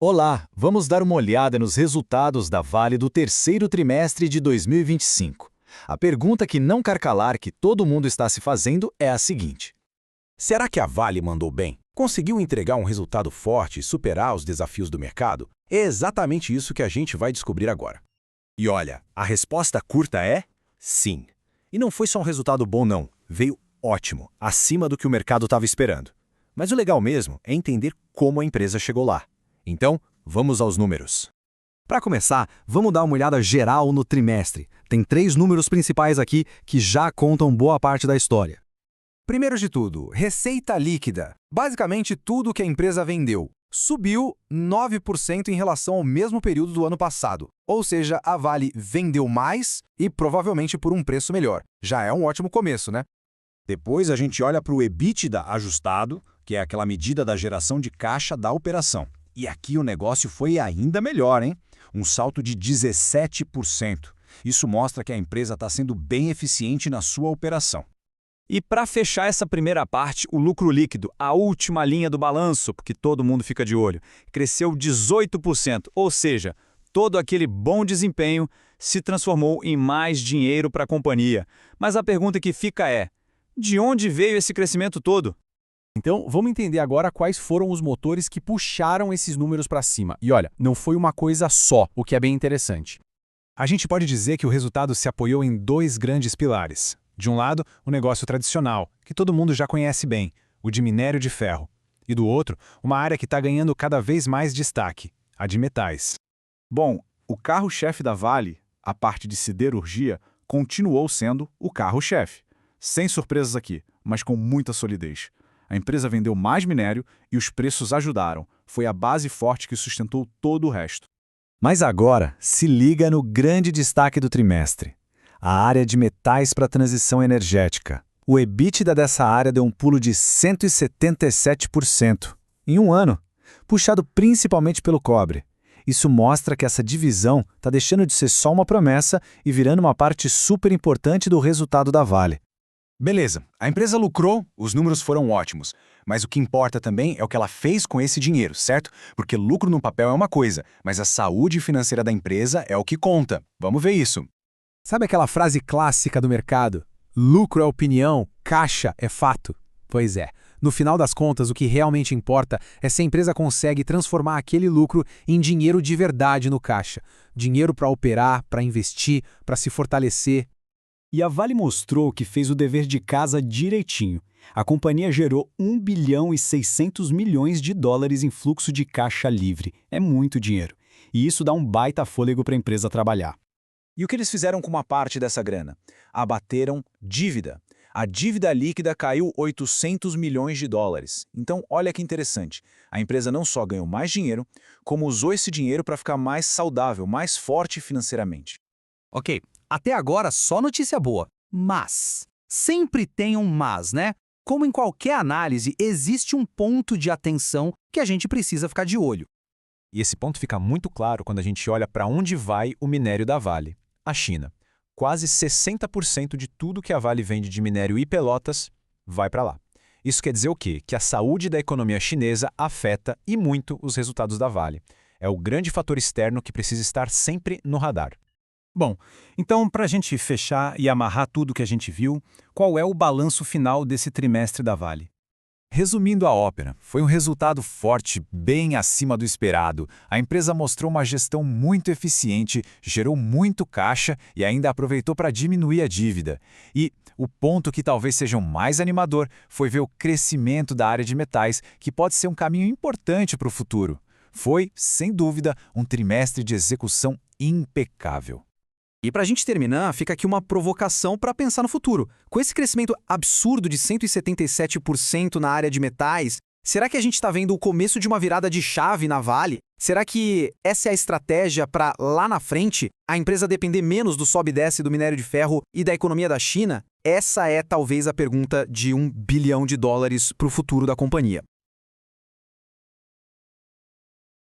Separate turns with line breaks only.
Olá, vamos dar uma olhada nos resultados da Vale do terceiro trimestre de 2025. A pergunta que não quer calar que todo mundo está se fazendo é a seguinte:
Será que a Vale mandou bem? Conseguiu entregar um resultado forte e superar os desafios do mercado? É exatamente isso que a gente vai descobrir agora.
E olha, a resposta curta é sim. E não foi só um resultado bom não, veio ótimo, acima do que o mercado estava esperando. Mas o legal mesmo é entender como a empresa chegou lá. Então, vamos aos números.
Para começar, vamos dar uma olhada geral no trimestre. Tem 3 números principais aqui que já contam boa parte da história. Primeiro de tudo, receita líquida. Basicamente, tudo que a empresa vendeu. Subiu 9% em relação ao mesmo período do ano passado. Ou seja, a Vale vendeu mais e provavelmente por um preço melhor. Já é um ótimo começo, né?
Depois a gente olha para o EBITDA ajustado, que é aquela medida da geração de caixa da operação. E aqui o negócio foi ainda melhor, hein? Um salto de 17%. Isso mostra que a empresa está sendo bem eficiente na sua operação.
E para fechar essa primeira parte, o lucro líquido, a última linha do balanço, porque todo mundo fica de olho, cresceu 18%, ou seja, todo aquele bom desempenho se transformou em mais dinheiro para a companhia. Mas a pergunta que fica é: de onde veio esse crescimento todo?
Então, vamos entender agora quais foram os motores que puxaram esses números para cima. E olha, não foi uma coisa só, o que é bem interessante.
A gente pode dizer que o resultado se apoiou em 2 grandes pilares. De um lado, o negócio tradicional, que todo mundo já conhece bem, o de minério de ferro. E do outro, uma área que está ganhando cada vez mais destaque, a de metais.
Bom, o carro-chefe da Vale, a parte de siderurgia, continuou sendo o carro-chefe. Sem surpresas aqui, mas com muita solidez. A empresa vendeu mais minério e os preços ajudaram. Foi a base forte que sustentou todo o resto.
Mas agora, se liga no grande destaque do trimestre: a área de metais para transição energética. O EBITDA dessa área deu um pulo de 177% em um ano, puxado principalmente pelo cobre. Isso mostra que essa divisão está deixando de ser só uma promessa e virando uma parte super importante do resultado da Vale.
Beleza, a empresa lucrou, os números foram ótimos. Mas o que importa também é o que ela fez com esse dinheiro, certo? Porque lucro no papel é uma coisa, mas a saúde financeira da empresa é o que conta. Vamos ver isso.
Sabe aquela frase clássica do mercado? Lucro é opinião, caixa é fato. Pois é, no final das contas, o que realmente importa é se a empresa consegue transformar aquele lucro em dinheiro de verdade no caixa. Dinheiro para operar, para investir, para se fortalecer.
E a Vale mostrou que fez o dever de casa direitinho. A companhia gerou 1 bilhão e 600 milhões de dólares em fluxo de caixa livre. É muito dinheiro. E isso dá um baita fôlego para a empresa trabalhar.
E o que eles fizeram com uma parte dessa grana? Abateram dívida. A dívida líquida caiu 800 milhões de dólares. Então, olha que interessante. A empresa não só ganhou mais dinheiro, como usou esse dinheiro para ficar mais saudável, mais forte financeiramente.
Ok, até agora só notícia boa. Mas, sempre tem um mas, né? Como em qualquer análise, existe um ponto de atenção que a gente precisa ficar de olho.
E esse ponto fica muito claro quando a gente olha para onde vai o minério da Vale, a China. Quase 60% de tudo que a Vale vende de minério e pelotas vai para lá. Isso quer dizer o quê? Que a saúde da economia chinesa afeta e muito os resultados da Vale. É o grande fator externo que precisa estar sempre no radar. Bom, então para a gente fechar e amarrar tudo que a gente viu, qual é o balanço final desse trimestre da Vale?
Resumindo a ópera, foi um resultado forte, bem acima do esperado. A empresa mostrou uma gestão muito eficiente, gerou muito caixa e ainda aproveitou para diminuir a dívida. E o ponto que talvez seja o mais animador foi ver o crescimento da área de metais, que pode ser um caminho importante para o futuro. Foi, sem dúvida, um trimestre de execução impecável.
E para a gente terminar, fica aqui uma provocação para pensar no futuro. Com esse crescimento absurdo de 177% na área de metais, será que a gente está vendo o começo de uma virada de chave na Vale? Será que essa é a estratégia para, lá na frente, a empresa depender menos do sobe e desce do minério de ferro e da economia da China? Essa é talvez a pergunta de 1 bilhão de dólares para o futuro da companhia.